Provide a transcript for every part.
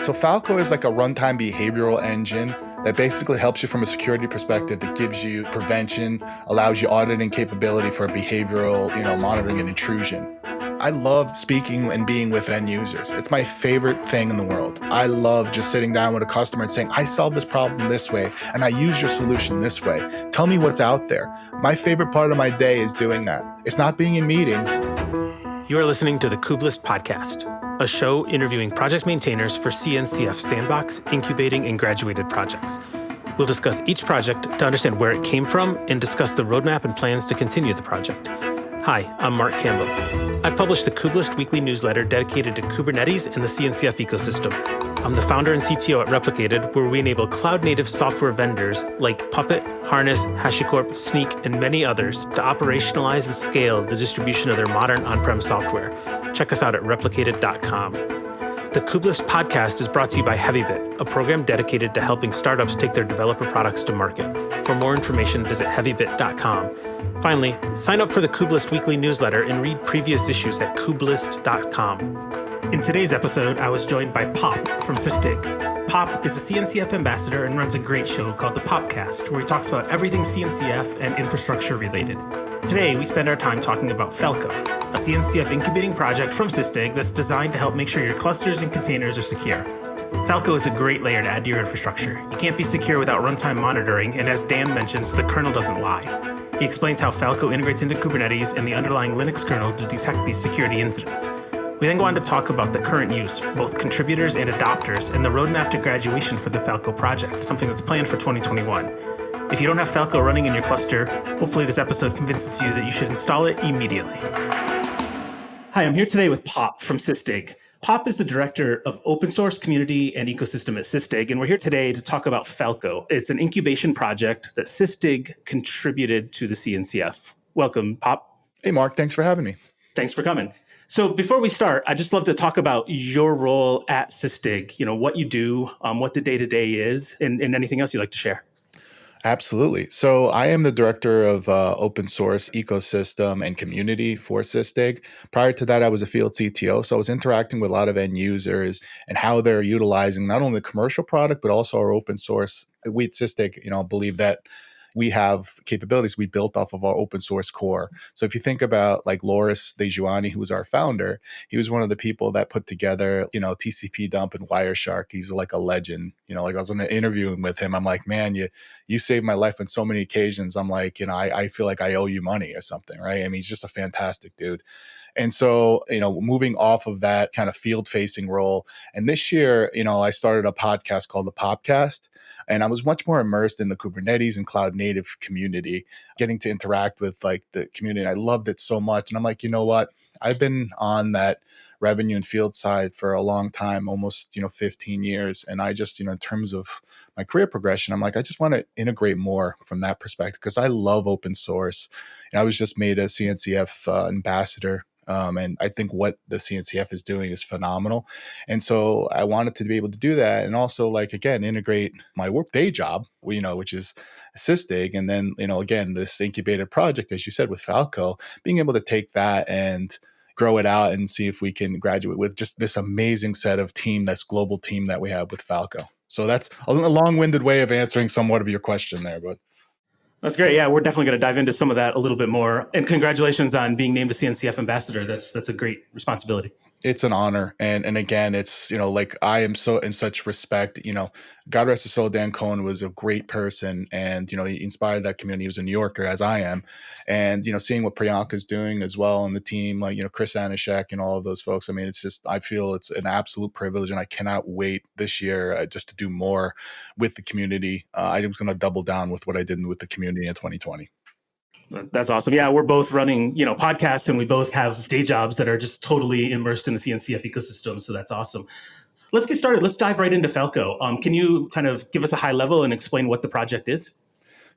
So Falco is like a runtime behavioral engine that basically helps you from a security perspective, that gives you prevention, allows you auditing capability for behavioral, monitoring and intrusion. I love speaking and being with end users. It's my favorite thing in the world. I love just sitting down with a customer and saying, I solved this problem this way, and I use your solution this way. Tell me what's out there. My favorite part of my day is doing that. It's not being in meetings. You are listening to the Kubelist Podcast, a show interviewing project maintainers for CNCF Sandbox, incubating, and graduated projects. We'll discuss each project to understand where it came from and discuss the roadmap and plans to continue the project. Hi, I'm Marc Campbell. I publish the Kubelist weekly newsletter dedicated to Kubernetes and the CNCF ecosystem. I'm the founder and CTO at Replicated, where we enable cloud-native software vendors like Puppet, Harness, HashiCorp, Sneak, and many others to operationalize and scale the distribution of their modern on-prem software. Check us out at replicated.com. The Kubelist Podcast is brought to you by Heavybit, a program dedicated to helping startups take their developer products to market. For more information, visit heavybit.com. Finally, sign up for the Kubelist weekly newsletter and read previous issues at kubelist.com. In today's episode, I was joined by Pop from Sysdig. Pop is a CNCF ambassador and runs a great show called the Popcast, where he talks about everything CNCF and infrastructure related. Today, we spend our time talking about Falco, a CNCF incubating project from Sysdig that's designed to help make sure your clusters and containers are secure. Falco is a great layer to add to your infrastructure. You can't be secure without runtime monitoring, and as Dan mentions, the kernel doesn't lie. He explains how Falco integrates into Kubernetes and the underlying Linux kernel to detect these security incidents. We then go on to talk about the current use, both contributors and adopters, and the roadmap to graduation for the Falco project, something that's planned for 2021. If you don't have Falco running in your cluster, hopefully this episode convinces you that you should install it immediately. Hi, I'm here today with Pop from Sysdig. Pop is the director of open source community and ecosystem at Sysdig, and we're here today to talk about Falco. It's an incubation project that Sysdig contributed to the CNCF. Welcome, Pop. Hey, Mark, thanks for having me. Thanks for coming. So before we start, I'd just love to talk about your role at Sysdig, what you do, what the day-to-day is, and anything else you'd like to share. Absolutely. So I am the director of open source ecosystem and community for Sysdig. Prior to that, I was a field CTO. So I was interacting with a lot of end users and how they're utilizing not only the commercial product, but also our open source. We at Sysdig, believe that we have capabilities we built off of our open source core. So if you think about like Loris Dejuani, who was our founder, he was one of the people that put together, TCP dump and Wireshark. He's like a legend. I was on an interview with him. I'm like, man, you saved my life on so many occasions. I'm like, I feel like I owe you money or something, right? I mean, he's just a fantastic dude. And so, moving off of that kind of field-facing role, and this year, I started a podcast called the Popcast, and I was much more immersed in the Kubernetes and cloud-native community, getting to interact with like the community. I loved it so much, and I'm like, you know what? I've been on that revenue and field side for a long time, almost 15 years, and I just, in terms of my career progression, I'm like, I just want to integrate more from that perspective because I love open source. And I was just made a CNCF ambassador. And I think what the CNCF is doing is phenomenal. And so I wanted to be able to do that and also integrate my work day job, which is Sysdig. And then, again, this incubated project, as you said, with Falco, being able to take that and grow it out and see if we can graduate with just this amazing set of this global team that we have with Falco. So that's a long-winded way of answering somewhat of your question there, but. That's great. Yeah, we're definitely going to dive into some of that a little bit more. And congratulations on being named a CNCF ambassador. That's a great responsibility. It's an honor. And again, it's, I am so in such respect, God rest his soul, Dan Cohen was a great person. And, he inspired that community. He was a New Yorker, as I am. And, seeing what Priyanka's doing as well and the team, Chris Anishek and all of those folks. I mean, it's just, I feel it's an absolute privilege. And I cannot wait this year just to do more with the community. I'm going to double down with what I did with the community in 2020. That's awesome. Yeah, we're both running, podcasts, and we both have day jobs that are just totally immersed in the CNCF ecosystem. So that's awesome. Let's get started. Let's dive right into Falco. Can you kind of give us a high level and explain what the project is?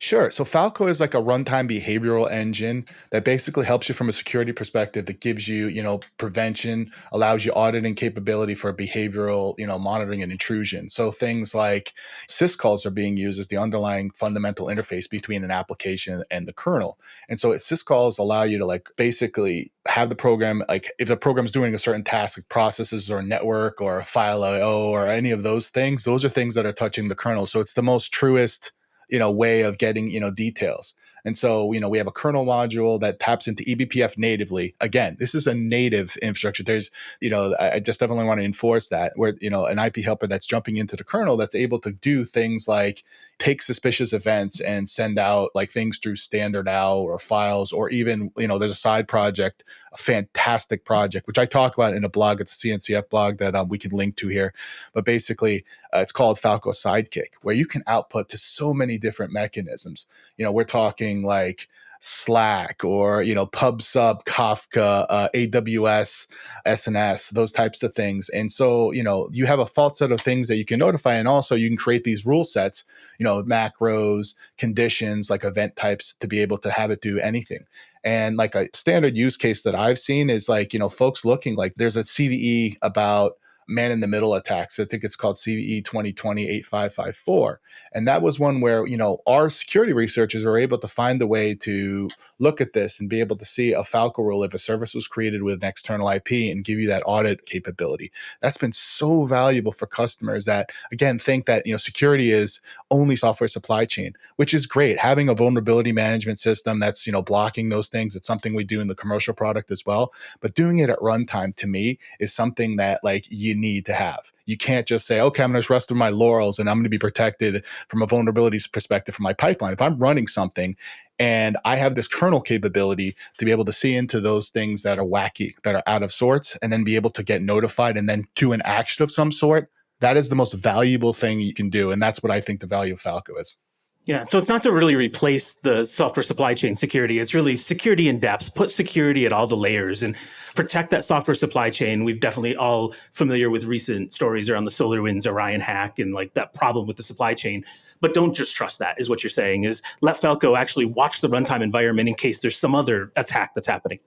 Sure. So Falco is like a runtime behavioral engine that basically helps you from a security perspective, that gives you, prevention, allows you auditing capability for behavioral, monitoring and intrusion. So things like syscalls are being used as the underlying fundamental interface between an application and the kernel. And so syscalls allow you to like basically have the program, like if the program's doing a certain task, like processes or network or file IO or any of those are things that are touching the kernel. So it's the most truest way of getting, details. And so, we have a kernel module that taps into eBPF natively. Again, this is a native infrastructure. There's, I just definitely want to enforce that where, an IP helper that's jumping into the kernel that's able to do things like take suspicious events and send out like things through standard OW or files, or even, there's a side project, a fantastic project, which I talk about in a blog. It's a CNCF blog that we can link to here. But basically, it's called Falco Sidekick, where you can output to so many different mechanisms. We're talking like Slack or, PubSub, Kafka, AWS, SNS, those types of things. And so, you have a fault set of things that you can notify. And also you can create these rule sets, macros, conditions, like event types to be able to have it do anything. And like a standard use case that I've seen is like, folks looking like there's a CVE about man in the middle attacks. I think it's called CVE 2020-8554. And that was one where, our security researchers were able to find a way to look at this and be able to see a Falco rule if a service was created with an external IP and give you that audit capability. That's been so valuable for customers that, again, think that, security is only software supply chain, which is great. Having a vulnerability management system that's, blocking those things, it's something we do in the commercial product as well. But doing it at runtime, to me, is something that like you need to have. You can't just say, okay, I'm going to rest on my laurels and I'm going to be protected from a vulnerabilities perspective from my pipeline. If I'm running something and I have this kernel capability to be able to see into those things that are wacky, that are out of sorts, and then be able to get notified and then do an action of some sort, that is the most valuable thing you can do. And that's what I think the value of Falco is. Yeah, so it's not to really replace the software supply chain security. It's really security in depth, put security at all the layers and protect that software supply chain. We've definitely all familiar with recent stories around the SolarWinds Orion hack and like that problem with the supply chain. But don't just trust that, is what you're saying, is let Falco actually watch the runtime environment in case there's some other attack that's happening.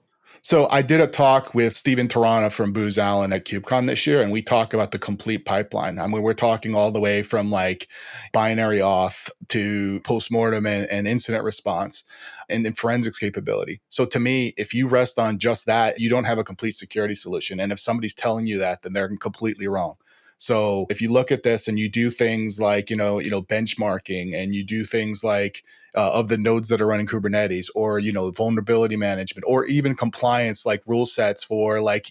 So I did a talk with Steven Tarana from Booz Allen at KubeCon this year, and we talk about the complete pipeline. I mean, we're talking all the way from like binary auth to postmortem and incident response and then forensics capability. So to me, if you rest on just that, you don't have a complete security solution. And if somebody's telling you that, then they're completely wrong. So if you look at this and you do things like, benchmarking, and you do things like of the nodes that are running Kubernetes, or, vulnerability management, or even compliance, like rule sets for like,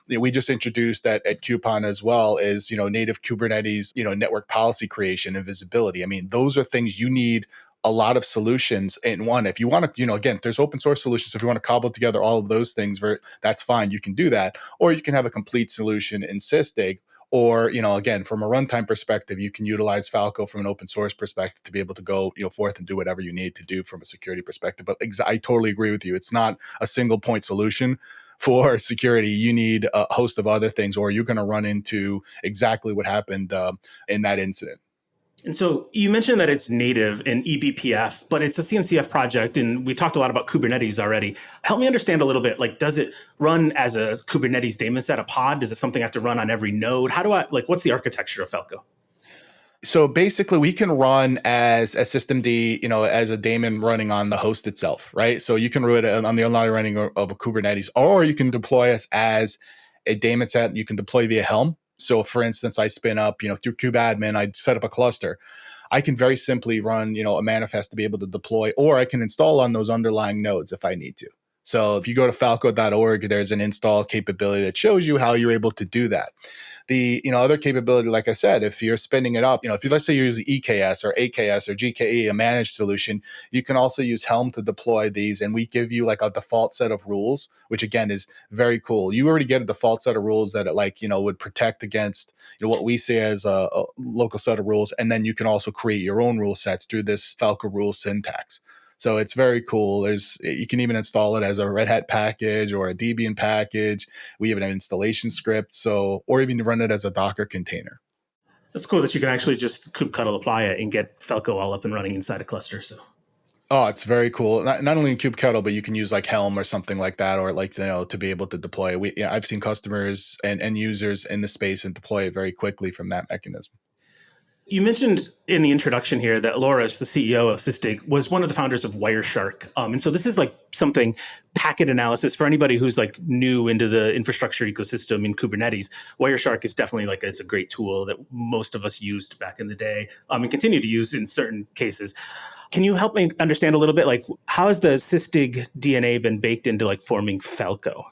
we just introduced at KubeCon as well is, native Kubernetes, network policy creation and visibility. I mean, those are things you need a lot of solutions in one. If you want to, again, there's open source solutions. If you want to cobble together all of those things, that's fine. You can do that. Or you can have a complete solution in Sysdig. Or, again, from a runtime perspective, you can utilize Falco from an open source perspective to be able to go, forth and do whatever you need to do from a security perspective. But I totally agree with you. It's not a single point solution for security. You need a host of other things, or you're going to run into exactly what happened in that incident. And so you mentioned that it's native in eBPF, but it's a CNCF project, and we talked a lot about Kubernetes already. Help me understand a little bit, like, does it run as a Kubernetes daemon set, a pod? Does it something I have to run on every node? What's the architecture of Falco? So basically, we can run as a systemd, as a daemon running on the host itself, right? So you can run it on the underlying running of a Kubernetes, or you can deploy us as a daemon set. You can deploy via Helm. So for instance, I spin up, through kubeadmin, I set up a cluster. I can very simply run, a manifest to be able to deploy, or I can install on those underlying nodes if I need to. So if you go to falco.org, there's an install capability that shows you how you're able to do that. The other capability, like I said, if you're spinning it up, if you, let's say you use EKS or AKS or GKE, a managed solution, you can also use Helm to deploy these, and we give you like a default set of rules, which again is very cool. You already get a default set of rules that would protect against what we see as a local set of rules, and then you can also create your own rule sets through this Falco rule syntax. So it's very cool. You can even install it as a Red Hat package or a Debian package. We even have an installation script, or even run it as a Docker container. That's cool that you can actually just kubectl apply it and get Falco all up and running inside a cluster. So Oh, it's very cool. Not only in kubectl, but you can use like Helm or something like that, or like, to be able to deploy. I've seen customers and users in the space and deploy it very quickly from that mechanism. You mentioned in the introduction here that Loris, the CEO of Sysdig, was one of the founders of Wireshark. And so this is like something, packet analysis, for anybody who's like new into the infrastructure ecosystem in Kubernetes. Wireshark is definitely it's a great tool that most of us used back in the day, and continue to use in certain cases. Can you help me understand a little bit, like, how has the Sysdig DNA been baked into like forming Falco?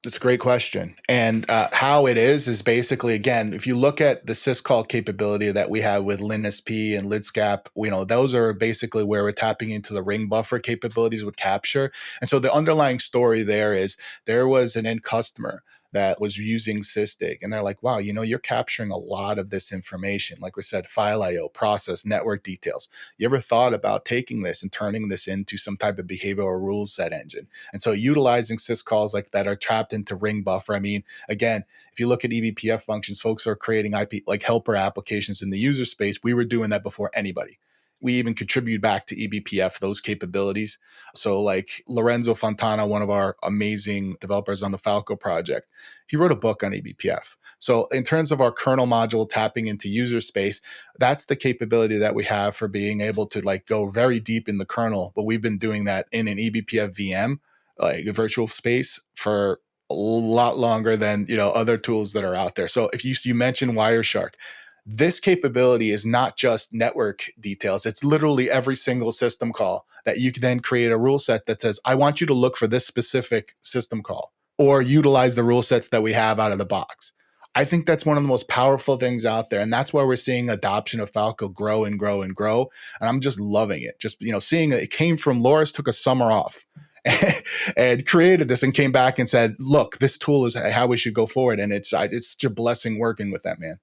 That's a great question. And how it is basically, again, if you look at the syscall capability that we have with LinSP and LidScap, those are basically where we're tapping into the ring buffer capabilities with capture. And so the underlying story there was an end customer that was using Sysdig, and they're like, wow, you're capturing a lot of this information. Like we said, file IO, process, network details. You ever thought about taking this and turning this into some type of behavioral rule set engine? And so utilizing syscalls like that are trapped into ring buffer. I mean, again, if you look at eBPF functions, folks are creating IP like helper applications in the user space. We were doing that before anybody. We even contribute back to eBPF those capabilities. So like Lorenzo Fontana, one of our amazing developers on the Falco project, he wrote a book on eBPF. So in terms of our kernel module tapping into user space, that's the capability that we have for being able to like go very deep in the kernel. But we've been doing that in an eBPF VM, like a virtual space, for a lot longer than other tools that are out there. So if you mentioned Wireshark, this capability is not just network details. It's literally every single system call that you can then create a rule set that says, I want you to look for this specific system call or utilize the rule sets that we have out of the box. I think that's one of the most powerful things out there. And that's why we're seeing adoption of Falco grow and grow and grow. And I'm just loving it. Just, seeing it came from Loris, took a summer off and created this and came back and said, look, this tool is how we should go forward. And it's such a blessing working with that man.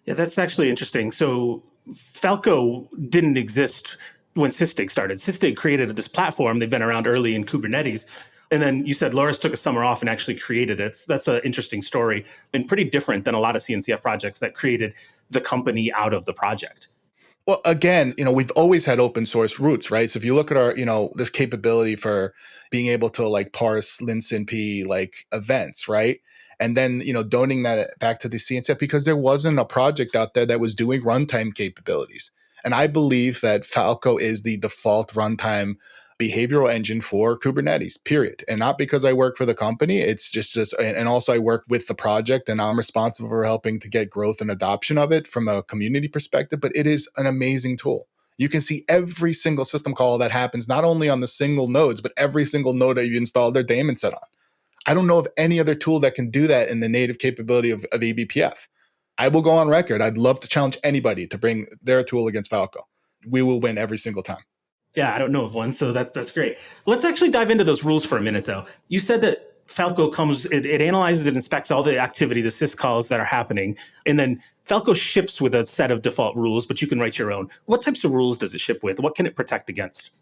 Yeah, that's actually interesting. So Falco didn't exist when Sysdig started. Sysdig created this platform. They've been around early in Kubernetes. And then you said Loris took a summer off and actually created it. That's an interesting story and pretty different than a lot of CNCF projects that created the company out of the project. Well, again, we've always had open source roots, right? So if you look at our, this capability for being able to like parse LinSynP like events, right? And then, donating that back to the CNCF because there wasn't a project out there that was doing runtime capabilities. And I believe that Falco is the default runtime behavioral engine for Kubernetes, period. And not because I work for the company. It's just, and also I work with the project and I'm responsible for helping to get growth and adoption of it from a community perspective. But it is an amazing tool. You can see every single system call that happens, not only on the single nodes, but every single node that you install their daemon set on. I don't know of any other tool that can do that in the native capability of eBPF. I will go on record. I'd love to challenge anybody to bring their tool against Falco. We will win every single time. Yeah, I don't know of one, so that's great. Let's actually dive into those rules for a minute, though. You said that Falco comes, it analyzes, it inspects all the activity, the syscalls that are happening, and then Falco ships with a set of default rules, but you can write your own. What types of rules does it ship with? What can it protect against?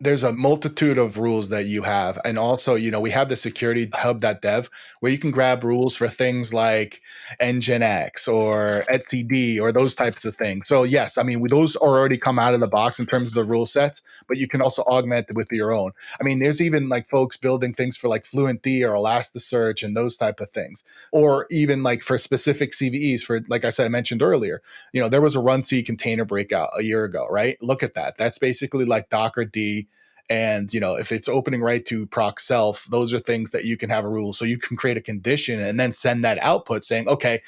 There's a multitude of rules that you have. And also, we have the security hub.dev where you can grab rules for things like Nginx or etcd or those types of things. So yes, I mean, those are already come out of the box in terms of the rule sets, but you can also augment it with your own. I mean, there's even like folks building things for like FluentD or Elasticsearch and those type of things, or even like for specific CVEs for, like I said, I mentioned earlier, there was a runc container breakout a year ago, right? Look at that. That's basically like Docker D. And, if it's opening right to proc self, those are things that you can have a rule. So you can create a condition and then send that output saying, okay,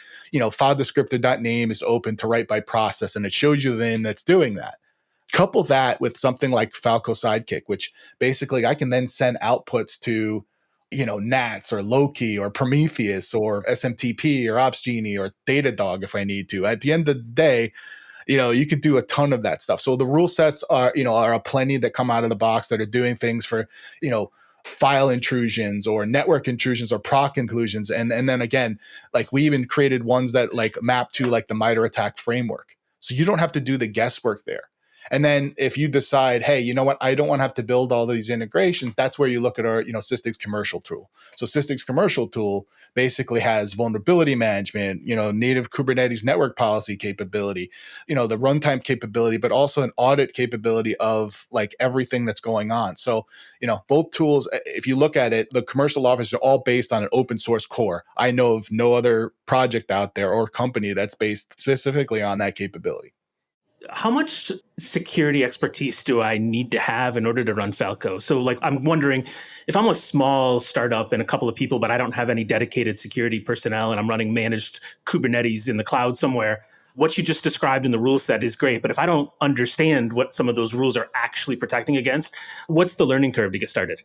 file descriptor.name is open to write by process. And it shows you then that's doing that. Couple that with something like Falco Sidekick, which basically I can then send outputs to, Nats or Loki or Prometheus or SMTP or OpsGenie or Datadog if I need to. At the end of the day, you could do a ton of that stuff. So the rule sets are plenty that come out of the box that are doing things for, file intrusions or network intrusions or proc inclusions. And then again, like we even created ones that like map to like the MITRE ATT&CK framework. So you don't have to do the guesswork there. And then if you decide, hey, you know what, I don't want to have to build all these integrations, that's where you look at our, Sysdig's commercial tool. So Sysdig's commercial tool basically has vulnerability management, native Kubernetes network policy capability, the runtime capability, but also an audit capability of like everything that's going on. So, both tools, if you look at it, the commercial offers are all based on an open source core. I know of no other project out there or company that's based specifically on that capability. How much security expertise do I need to have in order to run Falco? So like, I'm wondering if I'm a small startup and a couple of people, but I don't have any dedicated security personnel and I'm running managed Kubernetes in the cloud somewhere, what you just described in the rule set is great. But if I don't understand what some of those rules are actually protecting against, what's the learning curve to get started?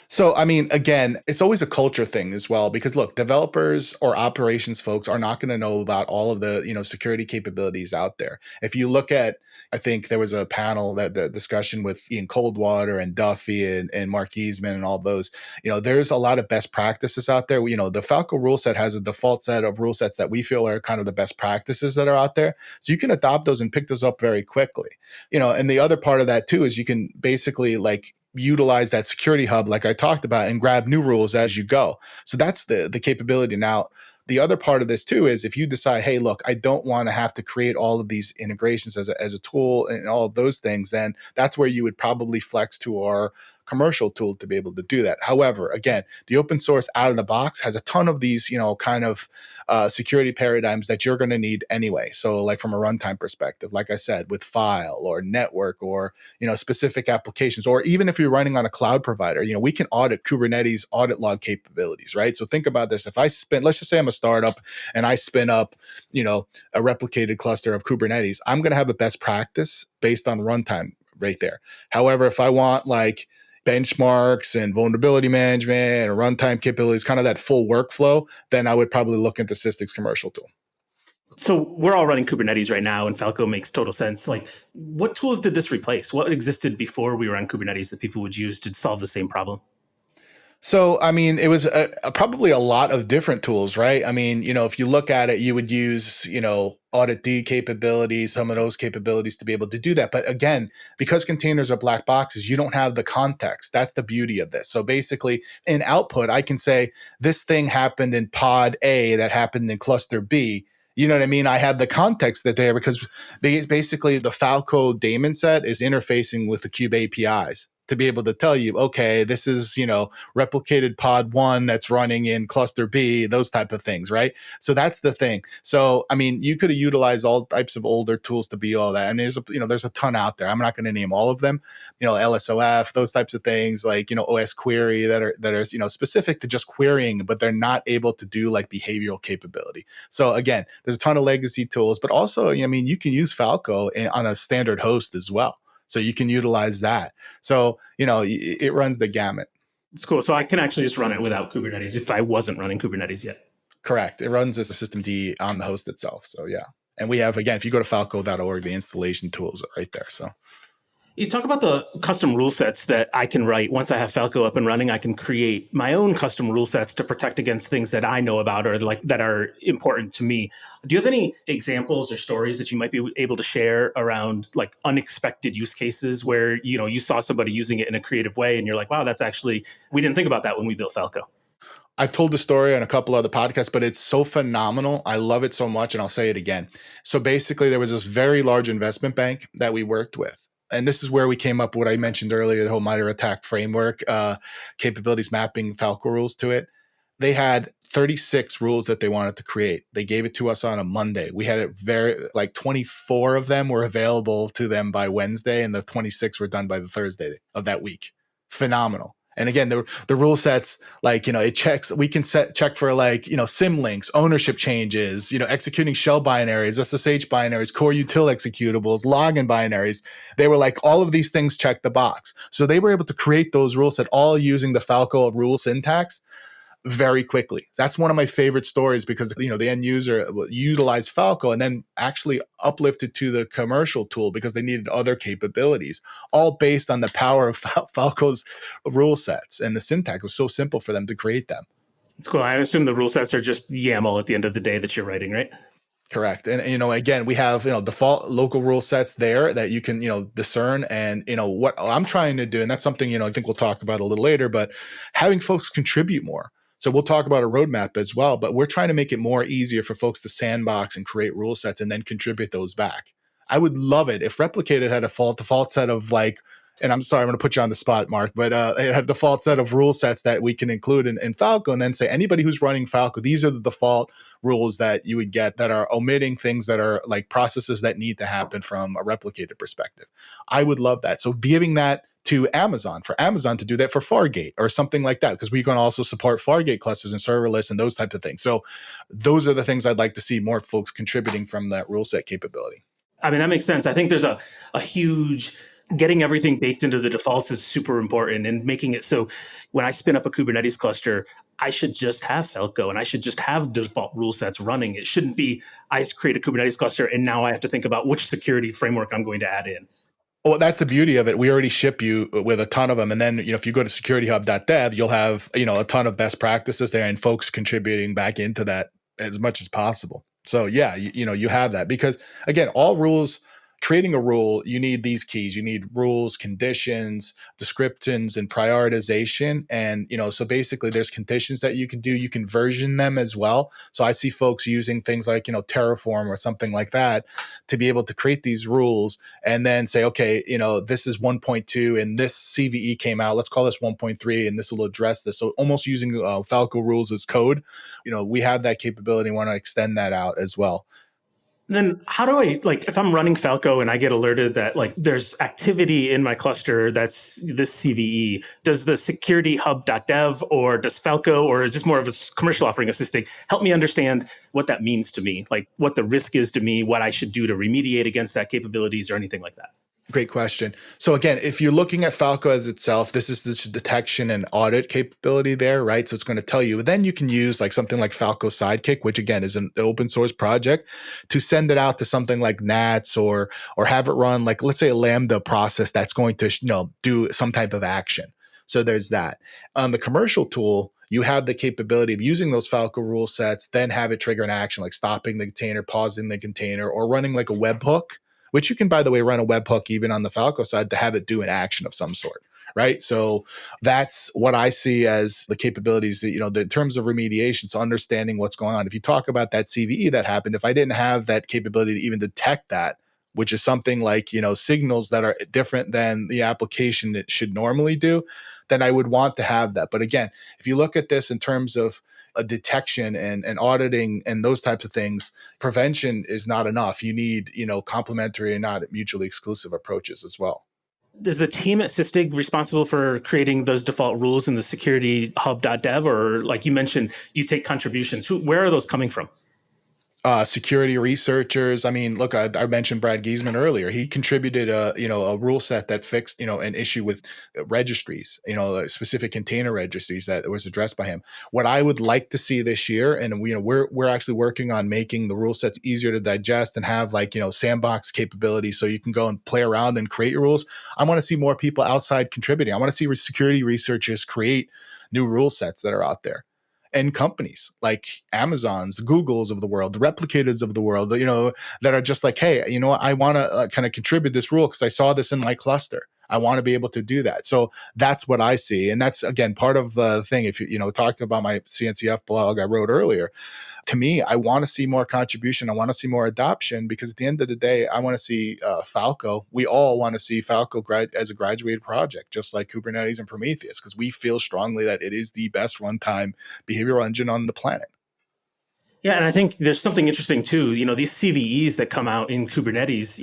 So, I mean, again, it's always a culture thing as well, because look, developers or operations folks are not going to know about all of the, security capabilities out there. If you look at, I think there was a panel that the discussion with Ian Coldwater and Duffy and Mark Eastman and all those, there's a lot of best practices out there. The Falco rule set has a default set of rule sets that we feel are kind of the best practices that are out there. So you can adopt those and pick those up very quickly. And the other part of that too is you can basically like utilize that security hub like I talked about and grab new rules as you go. So that's the capability. Now, the other part of this too is if you decide, hey, look, I don't want to have to create all of these integrations as a tool and all of those things, then that's where you would probably flex to our commercial tool to be able to do that. However, again, the open source out of the box has a ton of these, kind of security paradigms that you're going to need anyway. So like from a runtime perspective, like I said, with file or network or, specific applications, or even if you're running on a cloud provider, we can audit Kubernetes audit log capabilities, right? So think about this. If I let's just say I'm a startup and I spin up, a replicated cluster of Kubernetes, I'm going to have a best practice based on runtime right there. However, if I want like benchmarks and vulnerability management and runtime capabilities, kind of that full workflow, then I would probably look into Sysdig's commercial tool. So we're all running Kubernetes right now, and Falco makes total sense. Like, what tools did this replace? What existed before we were on Kubernetes that people would use to solve the same problem? So, I mean, it was probably a lot of different tools, right? I mean, if you look at it, you would use, audit D capabilities, some of those capabilities to be able to do that. But again, because containers are black boxes, you don't have the context. That's the beauty of this. So basically, in output, I can say this thing happened in pod A that happened in cluster B. You know what I mean? I have the context that there because basically the Falco daemon set is interfacing with the Kube APIs to be able to tell you, okay, this is, replicated pod 1 that's running in cluster B, those type of things, right? So that's the thing. So, I mean, you could have utilized all types of older tools to be all that. And there's a ton out there. I'm not going to name all of them, LSOF, those types of things like, OS query that are, specific to just querying, but they're not able to do like behavioral capability. So again, there's a ton of legacy tools, but also, I mean, you can use Falco on a standard host as well. So you can utilize that. So, it runs the gamut. It's cool. So I can actually just run it without Kubernetes if I wasn't running Kubernetes yet. Correct. It runs as a systemd on the host itself. So yeah. And we have, again, if you go to falco.org, the installation tools are right there. So you talk about the custom rule sets that I can write. Once I have Falco up and running, I can create my own custom rule sets to protect against things that I know about or like that are important to me. Do you have any examples or stories that you might be able to share around like unexpected use cases where, you saw somebody using it in a creative way and you're like, wow, that's actually, we didn't think about that when we built Falco? I've told the story on a couple other podcasts, but it's so phenomenal. I love it so much, and I'll say it again. So basically, there was this very large investment bank that we worked with. And this is where we came up with what I mentioned earlier, the whole MITRE ATT&CK framework, capabilities mapping Falco rules to it. They had 36 rules that they wanted to create. They gave it to us on a Monday. We had it 24 of them were available to them by Wednesday, and the 26 were done by the Thursday of that week. Phenomenal. And again, the rule sets, it checks, we can check for symlinks, ownership changes, executing shell binaries, SSH binaries, core util executables, login binaries. They were like, all of these things check the box. So they were able to create those rule set all using the Falco rule syntax very quickly. That's one of my favorite stories because, the end user utilized Falco and then actually uplifted to the commercial tool because they needed other capabilities, all based on the power of Falco's rule sets. And the syntax was so simple for them to create them. It's cool. I assume the rule sets are just YAML at the end of the day that you're writing, right? Correct. And, again, we have, default local rule sets there that you can, discern. And, what I'm trying to do, and that's something, I think we'll talk about a little later, but having folks contribute more. So we'll talk about a roadmap as well, but we're trying to make it more easier for folks to sandbox and create rule sets and then contribute those back. I would love it if Replicated had a default set of like, and I'm sorry, I'm going to put you on the spot, Mark, but it had a default set of rule sets that we can include in Falco, and then say anybody who's running Falco, these are the default rules that you would get that are omitting things that are like processes that need to happen from a replicated perspective. I would love that. So giving that to Amazon, for Amazon to do that for Fargate or something like that, because we can also support Fargate clusters and serverless and those types of things. So those are the things I'd like to see more folks contributing from that rule set capability. I mean, that makes sense. I think there's a huge getting everything baked into the defaults is super important, and making it so when I spin up a Kubernetes cluster, I should just have Falco and I should just have default rule sets running. It shouldn't be I create a Kubernetes cluster and now I have to think about which security framework I'm going to add in. Well, that's the beauty of it. We already ship you with a ton of them. And then, if you go to securityhub.dev, you'll have, a ton of best practices there and folks contributing back into that as much as possible. So yeah, you have that because again, all rules, creating a rule, you need these keys. You need rules, conditions, descriptions, and prioritization. And, so basically there's conditions that you can do. You can version them as well. So I see folks using things like, Terraform or something like that to be able to create these rules and then say, okay, this is 1.2 and this CVE came out. Let's call this 1.3 and this will address this. So almost using Falco rules as code, we have that capability and want to extend that out as well. Then how do I, if I'm running Falco and I get alerted that there's activity in my cluster that's this CVE, does the securityhub.dev or does Falco, or is this more of a commercial offering of Sysdig, help me understand what that means to me, like what the risk is to me, what I should do to remediate against that capabilities or anything like that? Great question. So again, if you're looking at Falco as itself, this is this detection and audit capability there, right? So it's going to tell you. Then you can use something like Falco Sidekick, which again is an open source project, to send it out to something like Nats or have it run let's say a Lambda process that's going to do some type of action. So there's that. On the commercial tool, you have the capability of using those Falco rule sets, then have it trigger an action like stopping the container, pausing the container, or running a webhook, which you can, by the way, run a webhook even on the Falco side to have it do an action of some sort, right? So that's what I see as the capabilities that, in terms of remediation, so understanding what's going on. If you talk about that CVE that happened, if I didn't have that capability to even detect that, which is something like, signals that are different than the application it should normally do, then I would want to have that. But again, if you look at this in terms of a detection and auditing and those types of things, prevention is not enough. You need, complementary and not mutually exclusive approaches as well. Is the team at Sysdig responsible for creating those default rules in the securityhub.dev, or like you mentioned, you take contributions? Where are those coming from? Security researchers. I mean, look, I mentioned Brad Giesman earlier. He contributed a rule set that fixed, an issue with registries, specific container registries that was addressed by him. What I would like to see this year, and we're actually working on making the rule sets easier to digest and have sandbox capability so you can go and play around and create your rules. I want to see more people outside contributing. I want to see security researchers create new rule sets that are out there. And companies like Amazons, the Googles of the world, the Replicators of the world, that are just like, hey, I want to kind of contribute this rule because I saw this in my cluster. I want to be able to do that. So that's what I see. And that's, again, part of the thing. If you talking about my CNCF blog I wrote earlier, to me, I want to see more contribution. I want to see more adoption because at the end of the day, I want to see Falco. We all want to see Falco as a graduated project, just like Kubernetes and Prometheus, because we feel strongly that it is the best runtime behavioral engine on the planet. Yeah, and I think there's something interesting too. These CVEs that come out in Kubernetes,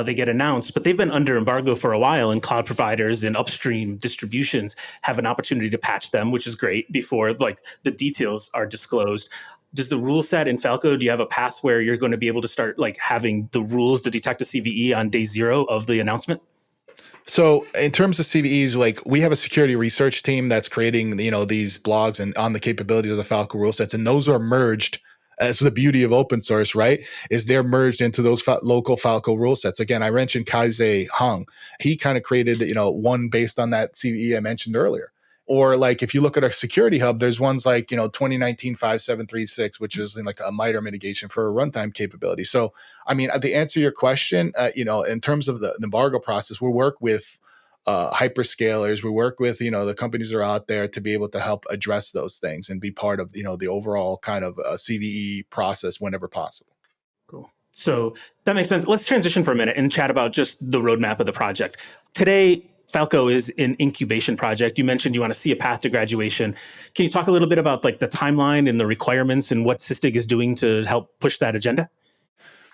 they get announced, but they've been under embargo for a while, and cloud providers and upstream distributions have an opportunity to patch them, which is great before the details are disclosed. Does the rule set in Falco, do you have a path where you're going to be able to start having the rules to detect a CVE on day 0 of the announcement? So in terms of CVEs, we have a security research team that's creating, these blogs and on the capabilities of the Falco rule sets, and those are merged. That's the beauty of open source, right? Is they're merged into those local Falco rule sets. Again, I mentioned Kaizei Hung. He kind of created, one based on that CVE I mentioned earlier. Or like if you look at our security hub, there's ones like 2019 5736, which is like a MITRE mitigation for a runtime capability. So I mean, to answer your question, in terms of the embargo process, we work with hyperscalers. We work with the companies that are out there to be able to help address those things and be part of the overall kind of CVE process whenever possible. Cool. So that makes sense. Let's transition for a minute and chat about just the roadmap of the project. Today, Falco is an incubation project. You mentioned you want to see a path to graduation. Can you talk a little bit about like the timeline and the requirements and what Sysdig is doing to help push that agenda?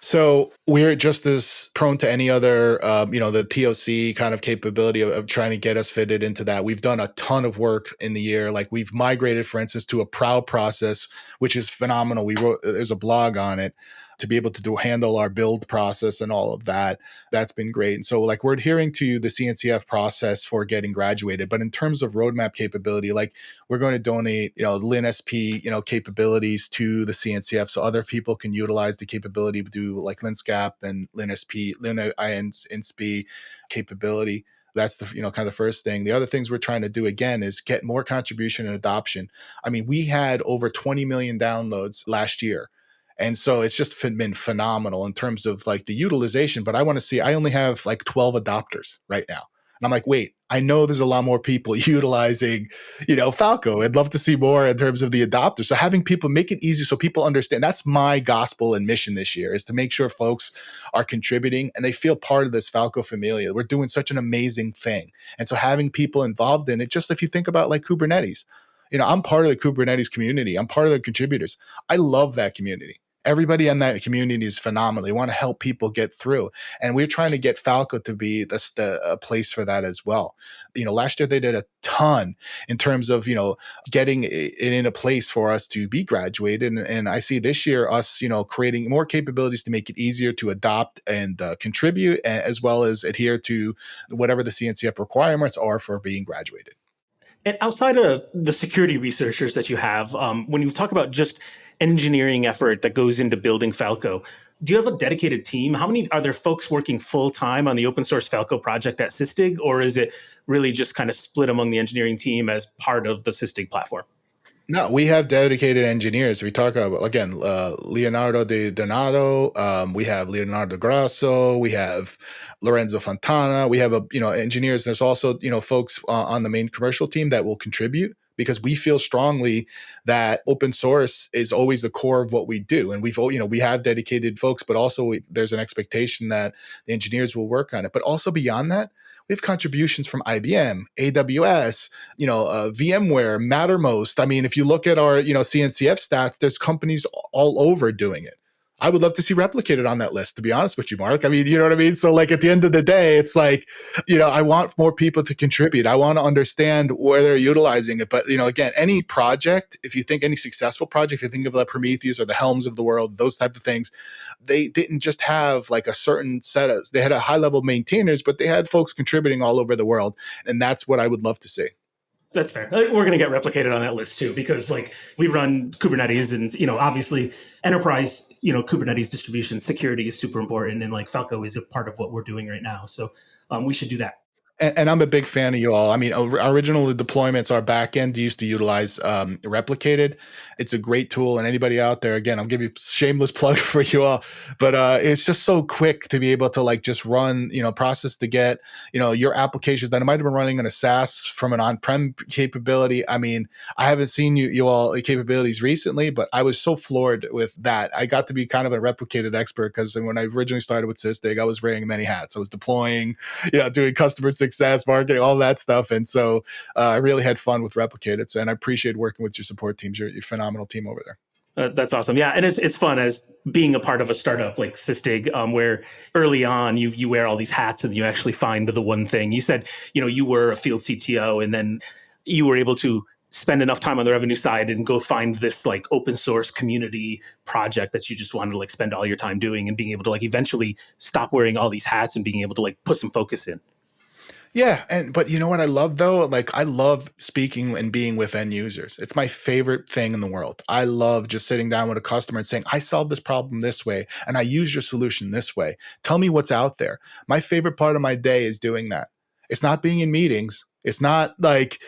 So we're just as prone to any other, the POC kind of capability of trying to get us fitted into that. We've done a ton of work in the year. Like we've migrated, for instance, to a proud process, which is phenomenal. There's a blog on it to be able to handle our build process and all of that. That's been great. And so like we're adhering to the CNCF process for getting graduated. But in terms of roadmap capability, like we're going to donate, LinSP, capabilities to the CNCF so other people can utilize the capability to do like LinSCAP and LinSP, LinINSP capability. That's the kind of the first thing. The other things we're trying to do again is get more contribution and adoption. I mean, we had over 20 million downloads last year. And so it's just been phenomenal in terms of like the utilization. But I only have like 12 adopters right now. And I'm like, wait, I know there's a lot more people utilizing, Falco. I'd love to see more in terms of the adopters. So having people make it easy so people understand. That's my gospel and mission this year, is to make sure folks are contributing and they feel part of this Falco familia. We're doing such an amazing thing. And so having people involved in it, just if you think about like Kubernetes, I'm part of the Kubernetes community. I'm part of the contributors. I love that community. Everybody in that community is phenomenal. They want to help people get through. And we're trying to get Falco to be a place for that as well. Last year they did a ton in terms of, getting it in a place for us to be graduated. And I see this year us, creating more capabilities to make it easier to adopt and contribute, as well as adhere to whatever the CNCF requirements are for being graduated. And outside of the security researchers that you have, when you talk about just engineering effort that goes into building Falco, do you have a dedicated team? How many are there folks working full time on the open source Falco project at Sysdig, or is it really just kind of split among the engineering team as part of the Sysdig platform? No, we have dedicated engineers. We talk about, again, Leonardo De Donato. We have Leonardo Grasso. We have Lorenzo Fontana. We have engineers. There's also folks on the main commercial team that will contribute, because we feel strongly that open source is always the core of what we do. And we have dedicated folks, but also there's an expectation that the engineers will work on it. But also beyond that, we have contributions from IBM, AWS, VMware, Mattermost. I mean, if you look at our, CNCF stats, there's companies all over doing it. I would love to see replicated on that list, to be honest with you, Mark. I mean, you know what I mean? So like at the end of the day, it's like, I want more people to contribute. I want to understand where they're utilizing it. But, again, any project, if you think any successful project, if you think of the Prometheus or the Helms of the world, those type of things, they didn't just have like a certain set of, they had a high level maintainers, but they had folks contributing all over the world. And that's what I would love to see. That's fair. We're going to get replicated on that list too, because like we run Kubernetes and, obviously enterprise, Kubernetes distribution security is super important. And like Falco is a part of what we're doing right now. So we should do that. And I'm a big fan of you all. I mean, our original deployments, our backend used to utilize Replicated. It's a great tool. And anybody out there, again, I'll give you a shameless plug for you all. But it's just so quick to be able to like just run, process to get, your applications that might have been running in a SaaS from an on-prem capability. I mean, I haven't seen you all capabilities recently, but I was so floored with that. I got to be kind of a Replicated expert, because when I originally started with Sysdig, I was wearing many hats. I was deploying, doing customer success, marketing, all that stuff. And so I really had fun with Replicated. And I appreciate working with your support teams. You're a phenomenal team over there. That's awesome. Yeah. And it's fun as being a part of a startup like Sysdig, where early on you wear all these hats and you actually find the one thing. You said, you were a field CTO, and then you were able to spend enough time on the revenue side and go find this like open source community project that you just wanted to like spend all your time doing, and being able to like eventually stop wearing all these hats and being able to like put some focus in. Yeah. But you know what I love though? Like I love speaking and being with end users. It's my favorite thing in the world. I love just sitting down with a customer and saying, I solved this problem this way and I use your solution this way. Tell me what's out there. My favorite part of my day is doing that. It's not being in meetings. It's not like,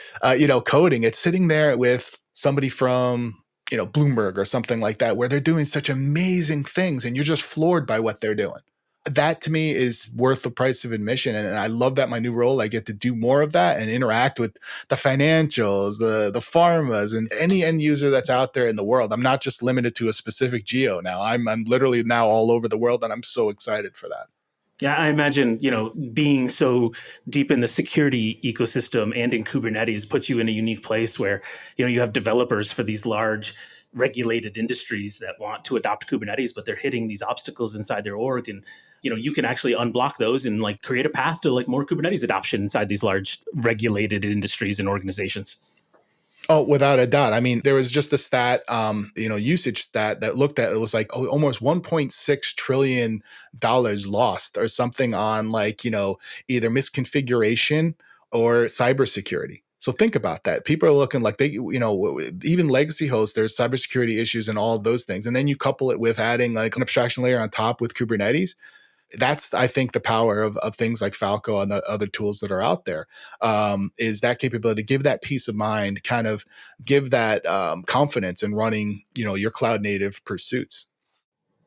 coding. It's sitting there with somebody from, Bloomberg or something like that, where they're doing such amazing things and you're just floored by what they're doing. That to me is worth the price of admission. And I love that my new role, I get to do more of that and interact with the financials, the pharmas, and any end user that's out there in the world. I'm not just limited to a specific geo now. I'm literally now all over the world, and I'm so excited for that. Yeah, I imagine, being so deep in the security ecosystem and in Kubernetes puts you in a unique place where, you have developers for these large regulated industries that want to adopt Kubernetes, but they're hitting these obstacles inside their org. And, you can actually unblock those and create a path to more Kubernetes adoption inside these large regulated industries and organizations. Oh, without a doubt. I mean, there was just a stat, usage stat that looked at, it was almost $1.6 trillion lost or something on either misconfiguration or cybersecurity. So think about that. People are looking like even legacy hosts, there's cybersecurity issues and all of those things. And then you couple it with adding an abstraction layer on top with Kubernetes. That's, I think, the power of things like Falco and the other tools that are out there, is that capability to give that peace of mind, kind of give that confidence in running, your cloud native pursuits.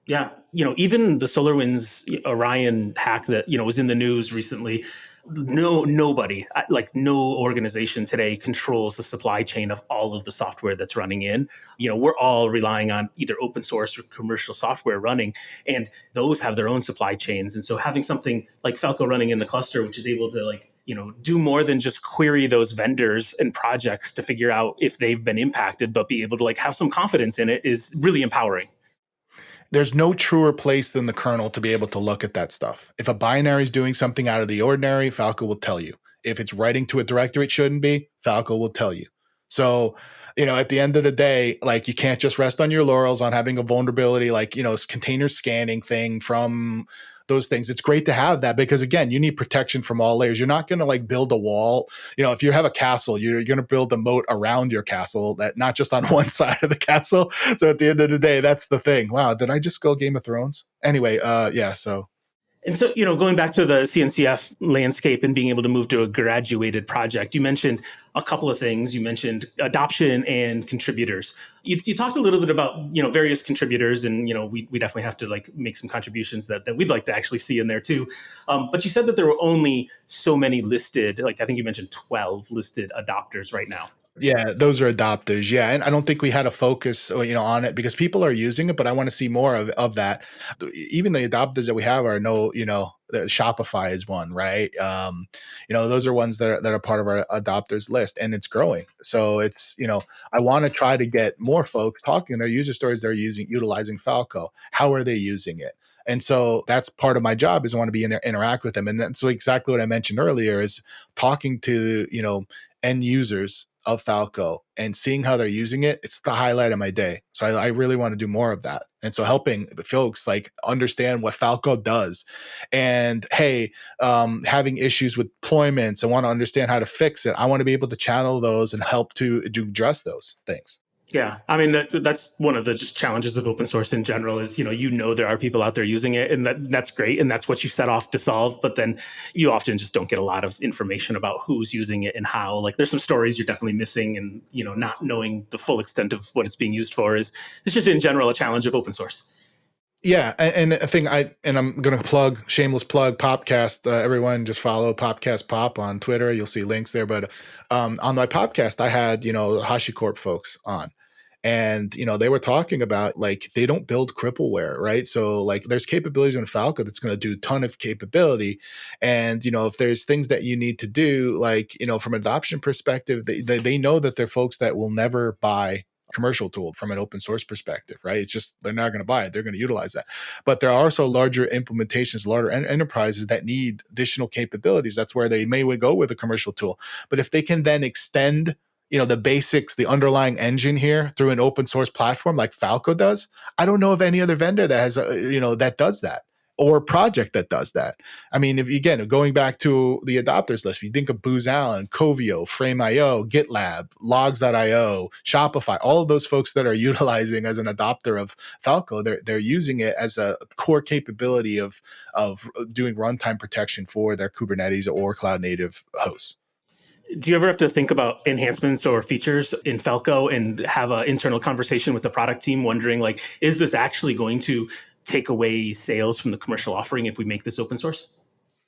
Yeah. Even the SolarWinds Orion hack that, was in the news recently, nobody, no organization today controls the supply chain of all of the software that's running in. We're all relying on either open source or commercial software running, and those have their own supply chains. And so having something like Falco running in the cluster, which is able to do more than just query those vendors and projects to figure out if they've been impacted, but be able to have some confidence in it, is really empowering. There's no truer place than the kernel to be able to look at that stuff. If a binary is doing something out of the ordinary, Falco will tell you. If it's writing to a directory it shouldn't be, Falco will tell you. So, at the end of the day, you can't just rest on your laurels on having a vulnerability, container scanning thing from those things. It's great to have that because, again, you need protection from all layers. You're not going to build a wall. If you have a castle, you're going to build a moat around your castle, that not just on one side of the castle. So at the end of the day, that's the thing. Wow, did I just go Game of Thrones? Anyway, so. And so, going back to the CNCF landscape and being able to move to a graduated project, you mentioned a couple of things. You mentioned adoption and contributors. You talked a little bit about, various contributors, and, we definitely have to make some contributions that we'd like to actually see in there too. But you said that there were only so many listed, I think you mentioned 12 listed adopters right now. Yeah, those are adopters. Yeah. And I don't think we had a focus, on it because people are using it, but I want to see more of that. Even the adopters that we have are Shopify is one, right? Those are ones that are part of our adopters list, and it's growing. So it's, I want to try to get more folks talking their user stories. They're utilizing Falco. How are they using it? And so that's part of my job, is I want to be interact with them. And that's exactly what I mentioned earlier, is talking to, end users of Falco and seeing how they're using it. It's the highlight of my day. So I really want to do more of that. And so helping folks understand what Falco does, and having issues with deployments and want to understand how to fix it. I want to be able to channel those and help to address those things. Yeah, I mean, that's one of the just challenges of open source in general is, there are people out there using it, and that's great. And that's what you set off to solve. But then you often just don't get a lot of information about who's using it and how. There's some stories you're definitely missing, and, not knowing the full extent of what it's being used for it's just in general a challenge of open source. Yeah, and a thing I'm going to shameless plug Popcast. Everyone just follow Popcast Pop on Twitter. You'll see links there. But on my podcast, I had HashiCorp folks on, and they were talking about they don't build crippleware, right? So there's capabilities in Falco that's going to do a ton of capability, and if there's things that you need to do, from an adoption perspective, they know that they're folks that will never buy commercial tool from an open source perspective, right? It's just, they're not going to buy it. They're going to utilize that. But there are also larger implementations, larger enterprises that need additional capabilities. That's where they may go with a commercial tool. But if they can then extend, the basics, the underlying engine here through an open source platform like Falco does, I don't know of any other vendor that has, that does that, or project that does that. I mean, going back to the adopters list, if you think of Booz Allen, Covio, Frame.io, GitLab, Logs.io, Shopify, all of those folks that are utilizing as an adopter of Falco, they're using it as a core capability of doing runtime protection for their Kubernetes or cloud native hosts. Do you ever have to think about enhancements or features in Falco and have an internal conversation with the product team wondering, like, is this actually going to take away sales from the commercial offering if we make this open source?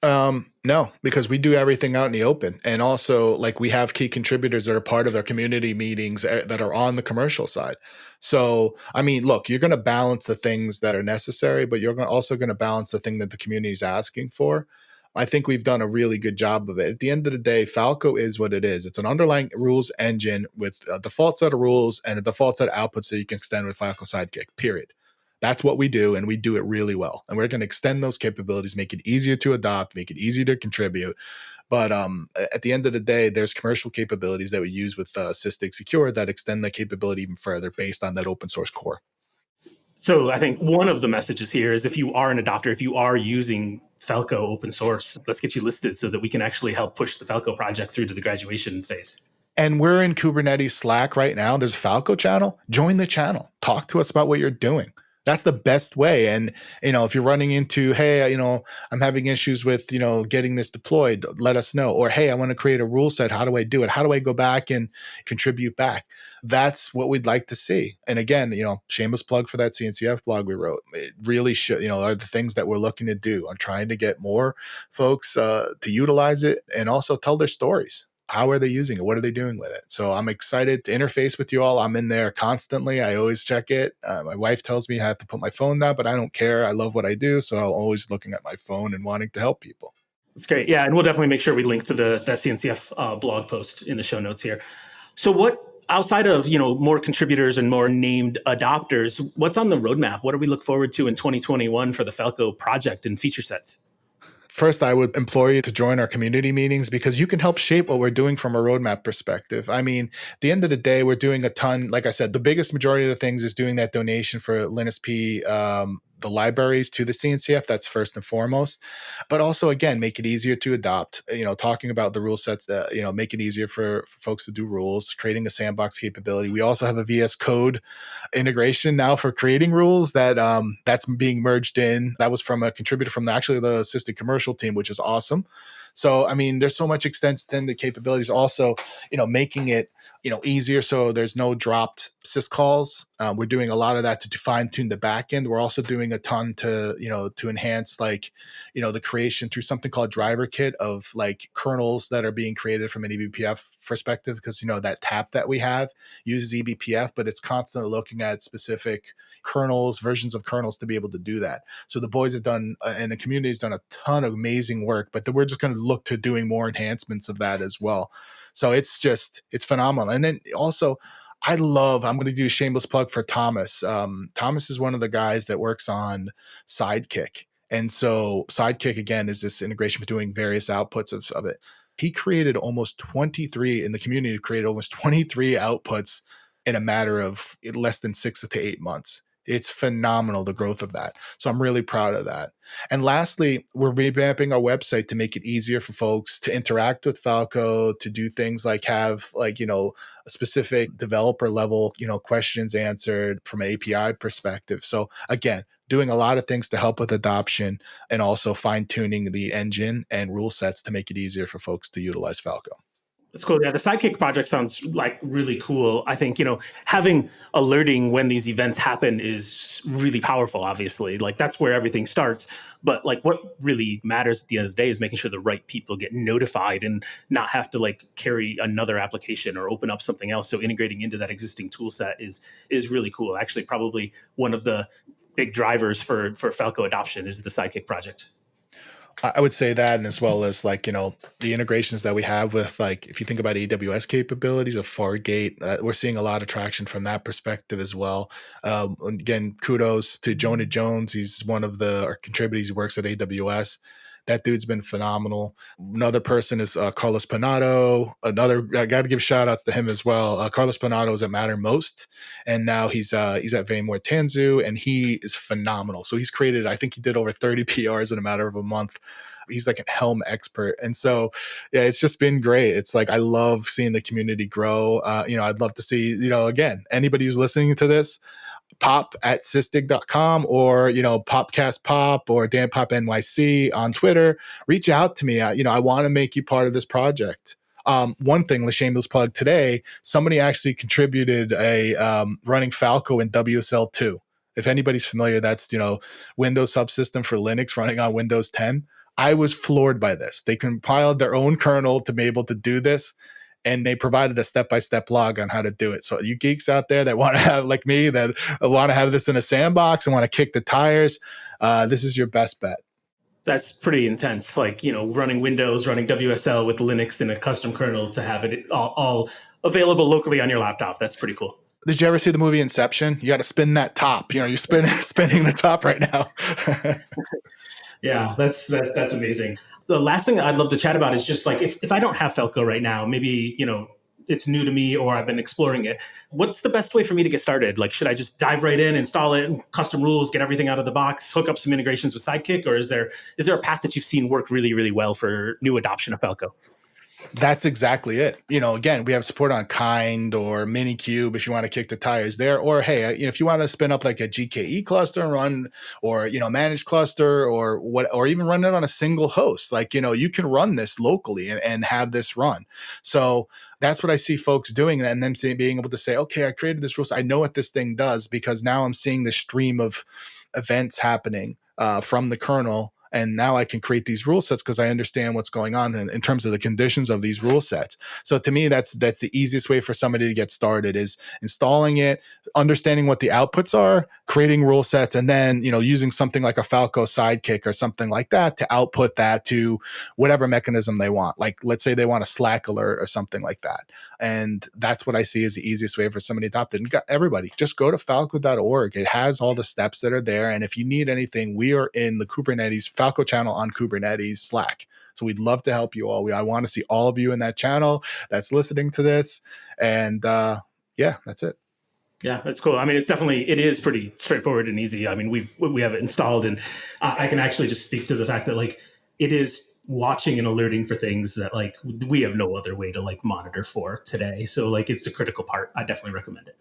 No, because we do everything out in the open. And also, like, we have key contributors that are part of our community meetings that are on the commercial side. So, I mean, look, you're going to balance the things that are necessary, but you're also going to balance the thing that the community is asking for. I think we've done a really good job of it. At the end of the day, Falco is what it is. It's an underlying rules engine with a default set of rules and a default set of outputs that you can extend with Falco Sidekick, period. That's what we do, and we do it really well. And we're going to extend those capabilities, make it easier to adopt, make it easier to contribute. But at the end of the day, there's commercial capabilities that we use with Sysdig Secure that extend the capability even further based on that open source core. So I think one of the messages here is if you are an adopter, if you are using Falco open source, let's get you listed so that we can actually help push the Falco project through to the graduation phase. And we're in Kubernetes Slack right now. There's a Falco channel. Join the channel. Talk to us about what you're doing. That's the best way. And, if you're running into, hey, I'm having issues with, getting this deployed, let us know. Or, hey, I want to create a rule set. How do I do it? How do I go back and contribute back? That's what we'd like to see. And again, shameless plug for that CNCF blog we wrote. It really should, are the things that we're looking to do. I'm trying to get more folks to utilize it and also tell their stories. How are they using it? What are they doing with it? So I'm excited to interface with you all. I'm in there constantly. I always check it. My wife tells me I have to put my phone down, but I don't care. I love what I do. So I'm always looking at my phone and wanting to help people. That's great. Yeah. And we'll definitely make sure we link to that CNCF blog post in the show notes here. So what, outside of, more contributors and more named adopters, what's on the roadmap? What do we look forward to in 2021 for the Falco project and feature sets? First, I would implore you to join our community meetings because you can help shape what we're doing from a roadmap perspective. I mean, at the end of the day, we're doing a ton. Like I said, the biggest majority of the things is doing that donation for Linux P, the libraries to the CNCF. That's first and foremost. But also, again, make it easier to adopt, talking about the rule sets that, make it easier for folks to do rules, creating a sandbox capability. We also have a VS Code integration now for creating rules that's being merged in. That was from a contributor from the Sysdig commercial team, which is awesome. So, I mean, there's so much extended capabilities. Also, making it, easier so there's no dropped syscalls. We're doing a lot of that to fine tune the backend. We're also doing a ton to enhance the creation through something called driver kit of like kernels that are being created from an eBPF perspective, because that tap that we have uses eBPF, but it's constantly looking at specific kernels, versions of kernels to be able to do that. So the boys have done, and the community has done a ton of amazing work, but we're just going to look to doing more enhancements of that as well. So it's phenomenal. And then also, I'm going to do a shameless plug for Thomas. Thomas is one of the guys that works on Sidekick. And so Sidekick, again, is this integration for doing various outputs of it. He created almost 23 in the community, created almost 23 outputs in a matter of less than 6 to 8 months. It's phenomenal, the growth of that. So I'm really proud of that. And lastly, we're revamping our website to make it easier for folks to interact with Falco, to do things like have a specific developer level, questions answered from an API perspective. So again, doing a lot of things to help with adoption and also fine tuning the engine and rule sets to make it easier for folks to utilize Falco. That's cool. Yeah, the Sidekick project sounds like really cool. I think, having alerting when these events happen is really powerful, obviously. Like, that's where everything starts. But like, what really matters at the end of the day is making sure the right people get notified and not have to carry another application or open up something else. So integrating into that existing tool set is really cool. Actually, probably one of the big drivers for Falco adoption is the Sidekick project. I would say that, and as well as the integrations that we have with if you think about AWS capabilities of Fargate, we're seeing a lot of traction from that perspective as well. Again, kudos to Jonah Jones. He's one of our contributors. He works at AWS. That dude's been phenomenal. Another person is Carlos Panato. I got to give shout outs to him as well. Carlos Panato is at Mattermost, and now he's at VMware Tanzu, and he is phenomenal. So he's created, I think he did over 30 PRs in a matter of a month. He's like a Helm expert. And so, yeah, it's just been great. It's I love seeing the community grow. I'd love to see, again, anybody who's listening to this, pop@sysdig.com or, Popcast Pop or DanPopNYC on Twitter, reach out to me. I want to make you part of this project. One thing, the shameless plug today, somebody actually contributed a running Falco in WSL2. If anybody's familiar, that's, Windows subsystem for Linux running on Windows 10. I was floored by this. They compiled their own kernel to be able to do this, and they provided a step-by-step log on how to do it. So you geeks out there that want to have, like me, that want to have this in a sandbox and want to kick the tires, this is your best bet. That's pretty intense. Like, running Windows, running WSL with Linux in a custom kernel to have it all available locally on your laptop. That's pretty cool. Did you ever see the movie Inception? You got to spin that top. You're spinning the top right now. Yeah, that's amazing. The last thing I'd love to chat about is just like, if I don't have Falco right now, maybe, it's new to me or I've been exploring it. What's the best way for me to get started? Like, should I just dive right in, install it, custom rules, get everything out of the box, hook up some integrations with Sidekick? Or is there a path that you've seen work really, really well for new adoption of Falco? That's exactly it. Again, we have support on Kind or Minikube if you want to kick the tires there. Or, hey, if you want to spin up like a GKE cluster and run, or, managed cluster or even run it on a single host, like, you can run this locally and have this run. So that's what I see folks doing. And then being able to say, okay, I created this rule. I know what this thing does because now I'm seeing the stream of events happening from the kernel. And now I can create these rule sets because I understand what's going on in terms of the conditions of these rule sets. So to me, that's the easiest way for somebody to get started is installing it, understanding what the outputs are, creating rule sets, and then, using something like a Falco Sidekick or something like that to output that to whatever mechanism they want. Like, let's say they want a Slack alert or something like that. And that's what I see as the easiest way for somebody to adopt it. And everybody, just go to falco.org. It has all the steps that are there. And if you need anything, we are in the Kubernetes Falco channel on Kubernetes Slack. So we'd love to help you all. I want to see all of you in that channel that's listening to this. And that's it. Yeah, that's cool. I mean, it is pretty straightforward and easy. I mean, we have it installed, and I can actually just speak to the fact that like it is watching and alerting for things that like we have no other way to like monitor for today. So like it's a critical part. I definitely recommend it.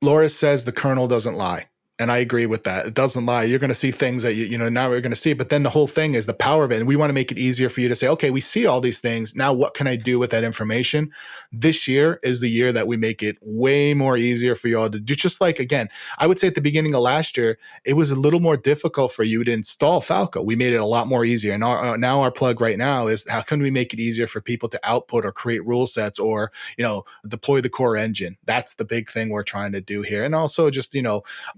Laura says the kernel doesn't lie. And I agree with that. It doesn't lie. You're going to see things that, now we're going to see. But then the whole thing is the power of it. And we want to make it easier for you to say, okay, we see all these things. Now, what can I do with that information? This year is the year that we make it way more easier for you all to do. Just like, again, I would say at the beginning of last year, it was a little more difficult for you to install Falco. We made it a lot more easier. And now our plug right now is how can we make it easier for people to output or create rule sets or, deploy the core engine? That's the big thing we're trying to do here. And also just,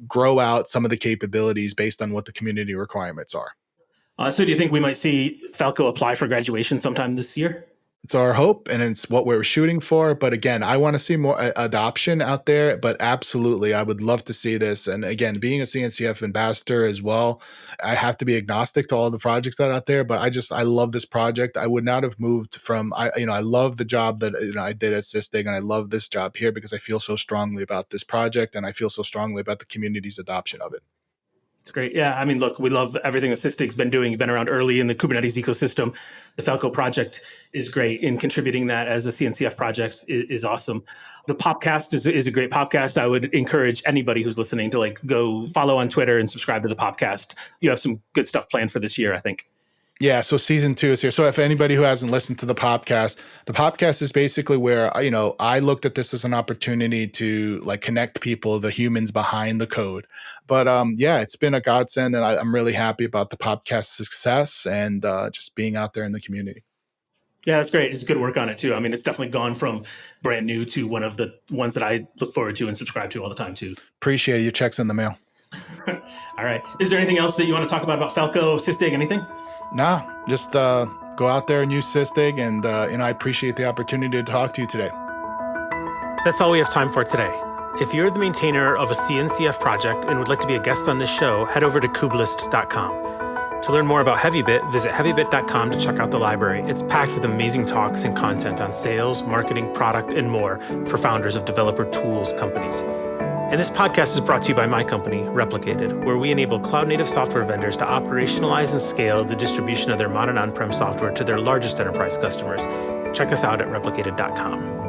grow out some of the capabilities based on what the community requirements are. So do you think we might see Falco apply for graduation sometime this year? It's our hope, and it's what we're shooting for. But again, I want to see more adoption out there. But absolutely, I would love to see this. And again, being a CNCF ambassador as well, I have to be agnostic to all the projects that are out there. But I love this project. I would not have moved from, I love the job that I did at Sysdig, and I love this job here because I feel so strongly about this project, and I feel so strongly about the community's adoption of it. It's great. Yeah. I mean, look, we love everything that Sysdig's been doing. You've been around early in the Kubernetes ecosystem. The Falco project is great, in contributing that as a CNCF project is awesome. The podcast is a great podcast. I would encourage anybody who's listening to like go follow on Twitter and subscribe to the podcast. You have some good stuff planned for this year, I think. Yeah, so season 2 is here. So if anybody who hasn't listened to the podcast is basically where, I looked at this as an opportunity to like connect people, the humans behind the code. But it's been a godsend, and I'm really happy about the podcast success and just being out there in the community. Yeah, that's great. It's good work on it too. I mean, it's definitely gone from brand new to one of the ones that I look forward to and subscribe to all the time too. Appreciate it. Your check's in the mail. All right. Is there anything else that you want to talk about Falco, Sysdig, anything? Nah, just go out there and use Sysdig, and I appreciate the opportunity to talk to you today. That's all we have time for today. If you're the maintainer of a CNCF project and would like to be a guest on this show, head over to Kubelist.com. To learn more about Heavybit, visit heavybit.com to check out the library. It's packed with amazing talks and content on sales, marketing, product, and more for founders of developer tools companies. And this podcast is brought to you by my company, Replicated, where we enable cloud-native software vendors to operationalize and scale the distribution of their modern on-prem software to their largest enterprise customers. Check us out at replicated.com.